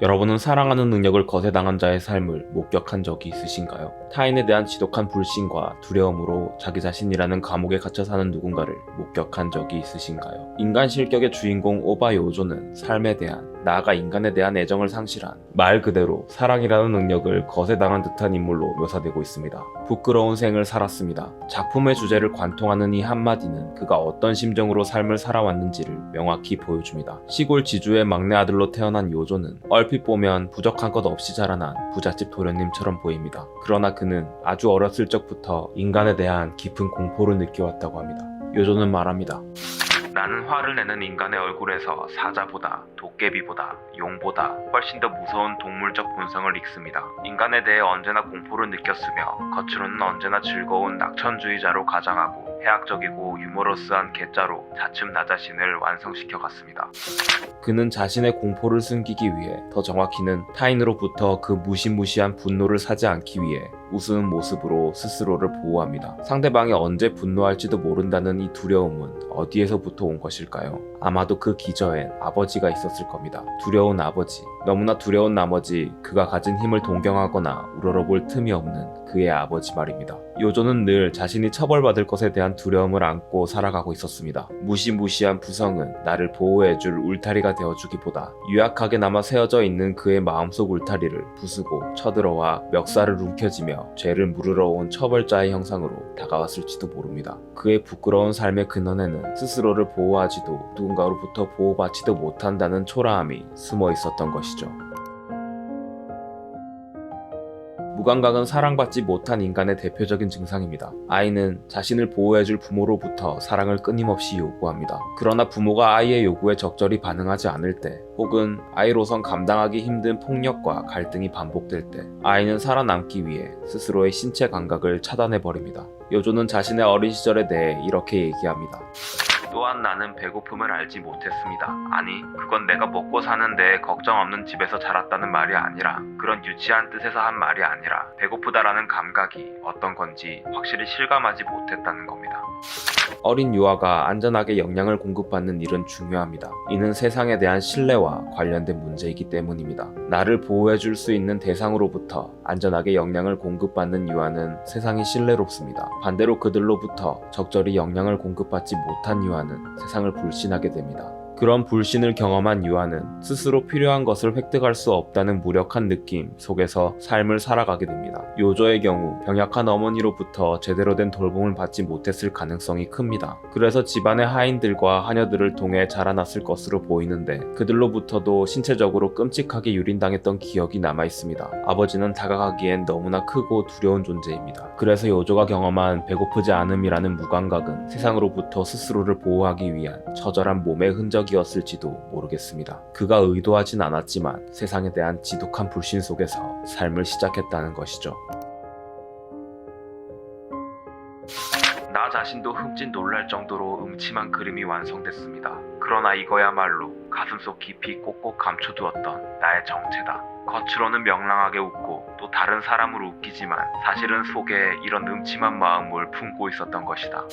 여러분은 사랑하는 능력을 거세당한 자의 삶을 목격한 적이 있으신가요? 타인에 대한 지독한 불신과 두려움으로 자기 자신이라는 감옥에 갇혀 사는 누군가를 목격한 적이 있으신가요? 인간 실격의 주인공 오바 요조는 삶에 대한, 나아가 인간에 대한 애정을 상실한, 말 그대로 사랑이라는 능력을 거세당한 듯한 인물로 묘사되고 있습니다. 부끄러운 생을 살았습니다. 작품의 주제를 관통하는 이 한마디는 그가 어떤 심정으로 삶을 살아왔는지를 명확히 보여줍니다. 시골 지주의 막내 아들로 태어난 요조는 얼핏 보면 부족한 것 없이 자라난 부잣집 도련님처럼 보입니다. 그러나 그는 아주 어렸을 적부터 인간에 대한 깊은 공포를 느껴왔다고 합니다. 요조는 말합니다. 나는 화를 내는 인간의 얼굴에서 사자보다, 도깨비보다, 용보다 훨씬 더 무서운 동물적 본성을 익습니다. 인간에 대해 언제나 공포를 느꼈으며 겉으로는 언제나 즐거운 낙천주의자로 가장하고 해학적이고 유머러스한 괴짜로 차츰 나 자신을 완성시켜 갔습니다. 그는 자신의 공포를 숨기기 위해, 더 정확히는 타인으로부터 그 무시무시한 분노를 사지 않기 위해 우스운 모습으로 스스로를 보호합니다. 상대방이 언제 분노할지도 모른다는 이 두려움은 어디에서부터 온 것일까요? 아마도 그 기저엔 아버지가 있었을 겁니다. 두려운 아버지. 너무나 두려운 나머지 그가 가진 힘을 동경하거나 우러러볼 틈이 없는 그의 아버지 말입니다. 요조는 늘 자신이 처벌받을 것에 대한 두려움을 안고 살아가고 있었습니다. 무시무시한 부성은 나를 보호해줄 울타리가 되어주기보다 유약하게나마 세워져 있는 그의 마음속 울타리를 부수고 쳐들어와 멱살을 움켜쥐며 죄를 물으러 온 처벌자의 형상으로 다가왔을지도 모릅니다. 그의 부끄러운 삶의 근원에는 스스로를 보호하지도 누군가로부터 보호받지도 못한다는 초라함이 숨어 있었던 것이죠. 무감각은 사랑받지 못한 인간의 대표적인 증상입니다. 아이는 자신을 보호해줄 부모로부터 사랑을 끊임없이 요구합니다. 그러나 부모가 아이의 요구에 적절히 반응하지 않을 때, 혹은 아이로선 감당하기 힘든 폭력과 갈등이 반복될 때, 아이는 살아남기 위해 스스로의 신체 감각을 차단해버립니다. 요조는 자신의 어린 시절에 대해 이렇게 얘기합니다. 또한 나는 배고픔을 알지 못했습니다. 아니, 그건 내가 먹고 사는데 걱정 없는 집에서 자랐다는 말이 아니라, 그런 유치한 뜻에서 한 말이 아니라 배고프다라는 감각이 어떤 건지 확실히 실감하지 못했다는 겁니다. 어린 유아가 안전하게 영양을 공급받는 일은 중요합니다. 이는 세상에 대한 신뢰와 관련된 문제이기 때문입니다. 나를 보호해줄 수 있는 대상으로부터 안전하게 영양을 공급받는 유아는 세상이 신뢰롭습니다. 반대로 그들로부터 적절히 영양을 공급받지 못한 유아는 세상을 불신하게 됩니다. 그런 불신을 경험한 유아는 스스로 필요한 것을 획득할 수 없다는 무력한 느낌 속에서 삶을 살아가게 됩니다. 요조의 경우 병약한 어머니로부터 제대로 된 돌봄을 받지 못했을 가능성이 큽니다. 그래서 집안의 하인들과 하녀들을 통해 자라났을 것으로 보이는데, 그들로부터도 신체적으로 끔찍하게 유린당했던 기억이 남아있습니다. 아버지는 다가가기엔 너무나 크고 두려운 존재입니다. 그래서 요조가 경험한 배고프지 않음이라는 무감각은 세상으로부터 스스로를 보호하기 위한 처절한 몸의 흔적이었을지도 모르겠습니다. 그가 의도하진 않았지만 세상에 대한 지독한 불신 속에서 삶을 시작했다는 것이죠. 나 자신도 흠칫 놀랄 정도로 음침한 그림이 완성됐습니다. 그러나 이거야말로 가슴속 깊이 꼭꼭 감춰두었던 나의 정체다. 겉으로는 명랑하게 웃고 또 다른 사람을 웃기지만 사실은 속에 이런 음침한 마음을 품고 있었던 것이다.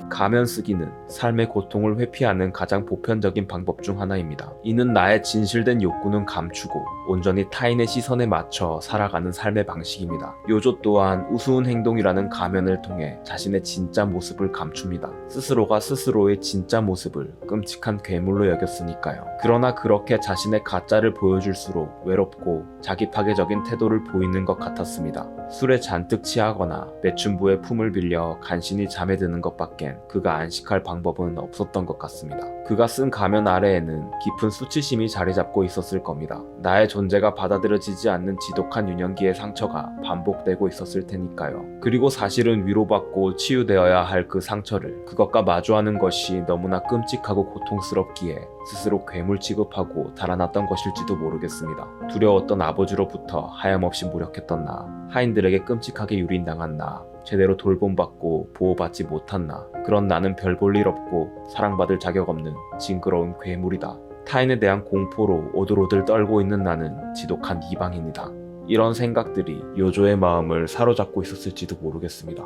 가면 쓰기는 삶의 고통을 회피하는 가장 보편적인 방법 중 하나입니다. 이는 나의 진실된 욕구는 감추고 온전히 타인의 시선에 맞춰 살아가는 삶의 방식입니다. 요조 또한 우스운 행동이라는 가면을 통해 자신의 진짜 모습을 감춥니다. 스스로가 스스로의 진짜 모습을 끔찍한 괴물로 여겼으니까요. 그러나 그렇게 자신의 가짜를 보여줄수록 외롭고 자기 파괴적인 태도를 보이는 것 같았습니다. 술에 잔뜩 취하거나 매춘부의 품을 빌려 간신히 잠에 드는 것밖엔 그가 안식할 방법은 없었던 것 같습니다. 그가 쓴 가면 아래에는 깊은 수치심이 자리 잡고 있었을 겁니다. 나의 존재가 받아들여지지 않는 지독한 유년기의 상처가 반복되고 있었을 테니까요. 그리고 사실은 위로받고 치유되어야 할 그 상처를, 그것과 마주하는 것이 너무나 끔찍하고 고통스럽기에 스스로 괴물 취급하고 달아났던 것일지도 모르겠습니다. 두려웠던 아버지로부터 하염없이 무력했던 나, 하인들에게 끔찍하게 유린당한 나, 제대로 돌봄받고 보호받지 못한 나, 그런 나는 별 볼 일 없고 사랑받을 자격 없는 징그러운 괴물이다. 타인에 대한 공포로 오들오들 떨고 있는 나는 지독한 이방인이다. 이런 생각들이 요조의 마음을 사로잡고 있었을지도 모르겠습니다.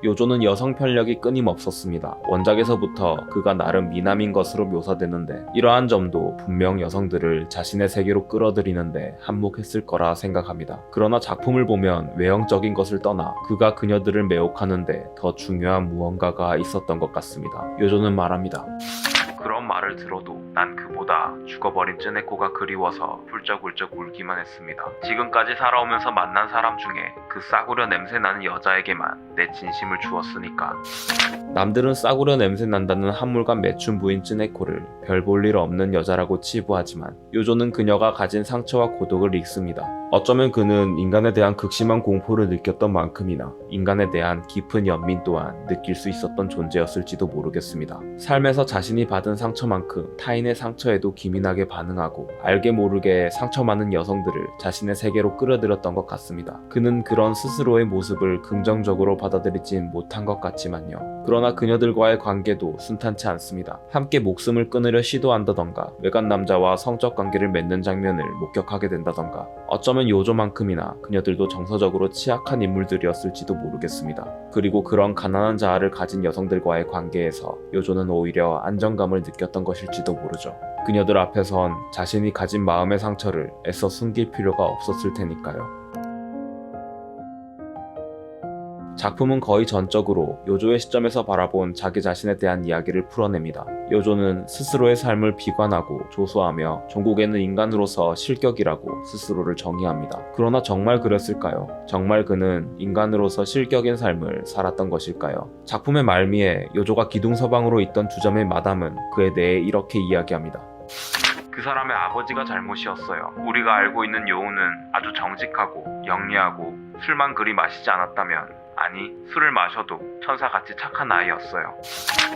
요조는 여성 편력이 끊임없었습니다. 원작에서부터 그가 나름 미남인 것으로 묘사되는데 이러한 점도 분명 여성들을 자신의 세계로 끌어들이는데 한몫했을 거라 생각합니다. 그러나 작품을 보면 외형적인 것을 떠나 그가 그녀들을 매혹하는데 더 중요한 무언가가 있었던 것 같습니다. 요조는 말합니다. 그런 말을 들어도 난 그보다 죽어버린 쯔네코가 그리워서 훌쩍훌쩍 울기만 했습니다. 지금까지 살아오면서 만난 사람 중에 그 싸구려 냄새나는 여자에게만 내 진심을 주었으니까. 남들은 싸구려 냄새 난다는 한물간 매춘 부인 쯔네코를 별 볼 일 없는 여자라고 치부하지만 요조는 그녀가 가진 상처와 고독을 읽습니다. 어쩌면 그는 인간에 대한 극심한 공포를 느꼈던 만큼이나 인간에 대한 깊은 연민 또한 느낄 수 있었던 존재였을지도 모르겠습니다. 삶에서 자신이 받은 상처만큼 타인의 상처에도 기민하게 반응하고 알게 모르게 상처 많은 여성들을 자신의 세계로 끌어들였던 것 같습니다. 그는 그런 스스로의 모습을 긍정적으로 받아들이진 못한 것 같지만요. 그러나 그녀들과의 관계도 순탄치 않습니다. 함께 목숨을 끊으려 시도한다던가 외간 남자와 성적 관계를 맺는 장면을 목격하게 된다던가 어쩌면 요조만큼이나 그녀들도 정서적으로 취약한 인물들이었을지도 모르겠습니다. 그리고 그런 가난한 자아를 가진 여성들과의 관계에서 요조는 오히려 안정감을 느꼈던 것일지도 모르죠. 그녀들 앞에선 자신이 가진 마음의 상처를 애써 숨길 필요가 없었을 테니까요. 작품은 거의 전적으로 요조의 시점에서 바라본 자기 자신에 대한 이야기를 풀어냅니다. 요조는 스스로의 삶을 비관하고 조소하며 종국에는 인간으로서 실격이라고 스스로를 정의합니다. 그러나 정말 그랬을까요? 정말 그는 인간으로서 실격인 삶을 살았던 것일까요? 작품의 말미에 요조가 기둥서방으로 있던 주점의 마담은 그에 대해 이렇게 이야기합니다. 그 사람의 아버지가 잘못이었어요. 우리가 알고 있는 요우는 아주 정직하고 영리하고 술만 그리 마시지 않았다면 아니, 술을 마셔도 천사같이 착한 아이였어요.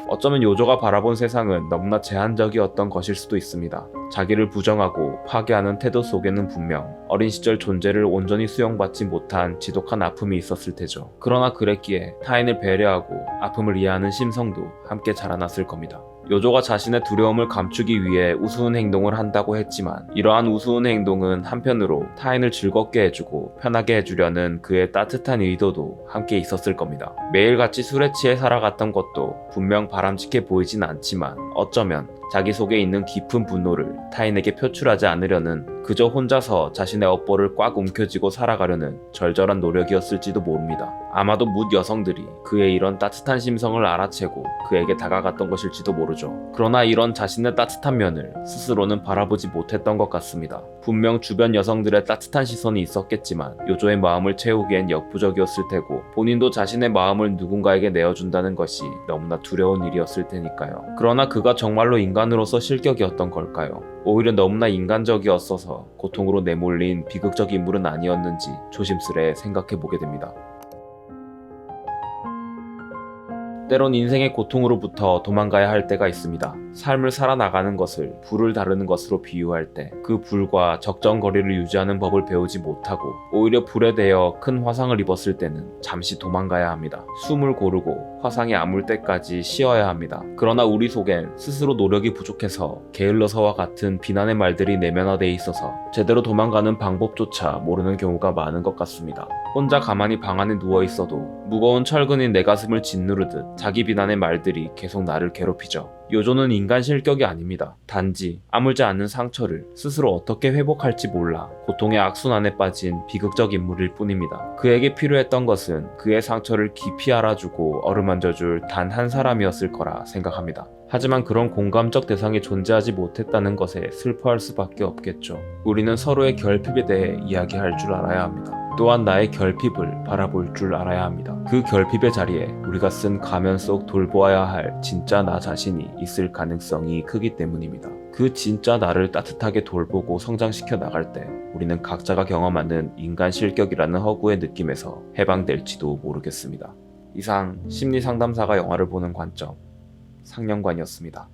어쩌면 요조가 바라본 세상은 너무나 제한적이었던 것일 수도 있습니다. 자기를 부정하고 파괴하는 태도 속에는 분명 어린 시절 존재를 온전히 수용받지 못한 지독한 아픔이 있었을 테죠. 그러나 그랬기에 타인을 배려하고 아픔을 이해하는 심성도 함께 자라났을 겁니다. 요조가 자신의 두려움을 감추기 위해 우스운 행동을 한다고 했지만 이러한 우스운 행동은 한편으로 타인을 즐겁게 해주고 편하게 해주려는 그의 따뜻한 의도도 함께 있었을 겁니다. 매일같이 술에 취해 살아갔던 것도 분명 바람직해 보이진 않지만 어쩌면 자기 속에 있는 깊은 분노를 타인에게 표출하지 않으려는 그저 혼자서 자신의 업보를 꽉 움켜쥐고 살아가려는 절절한 노력이었을지도 모릅니다. 아마도 뭇 여성들이 그의 이런 따뜻한 심성을 알아채고 그에게 다가갔던 것일지도 모르죠. 그러나 이런 자신의 따뜻한 면을 스스로는 바라보지 못했던 것 같습니다. 분명 주변 여성들의 따뜻한 시선이 있었겠지만 요조의 마음을 채우기엔 역부족이었을 테고 본인도 자신의 마음을 누군가에게 내어준다는 것이 너무나 두려운 일이었을 테니까요. 그러나 그가 정말로 인간으로서 실격이었던 걸까요? 오히려 너무나 인간적이었어서 고통으로 내몰린 비극적 인물은 아니었는지 조심스레 생각해보게 됩니다. 때론 인생의 고통으로부터 도망가야 할 때가 있습니다. 삶을 살아나가는 것을 불을 다루는 것으로 비유할 때 그 불과 적정 거리를 유지하는 법을 배우지 못하고 오히려 불에 대여 큰 화상을 입었을 때는 잠시 도망가야 합니다. 숨을 고르고 화상이 아물 때까지 쉬어야 합니다. 그러나 우리 속엔 스스로 노력이 부족해서 게을러서와 같은 비난의 말들이 내면화되어 있어서 제대로 도망가는 방법조차 모르는 경우가 많은 것 같습니다. 혼자 가만히 방 안에 누워있어도 무거운 철근이 내 가슴을 짓누르듯 자기 비난의 말들이 계속 나를 괴롭히죠. 요조는 인간 실격이 아닙니다. 단지 아물지 않는 상처를 스스로 어떻게 회복할지 몰라 고통의 악순환에 빠진 비극적 인물일 뿐입니다. 그에게 필요했던 것은 그의 상처를 깊이 알아주고 어루만져줄 단 한 사람이었을 거라 생각합니다. 하지만 그런 공감적 대상이 존재하지 못했다는 것에 슬퍼할 수밖에 없겠죠. 우리는 서로의 결핍에 대해 이야기할 줄 알아야 합니다. 또한 나의 결핍을 바라볼 줄 알아야 합니다. 그 결핍의 자리에 우리가 쓴 가면 속 돌보아야 할 진짜 나 자신이 있을 가능성이 크기 때문입니다. 그 진짜 나를 따뜻하게 돌보고 성장시켜 나갈 때 우리는 각자가 경험하는 인간 실격이라는 허구의 느낌에서 해방될지도 모르겠습니다. 이상 심리상담사가 영화를 보는 관점 상영관이었습니다.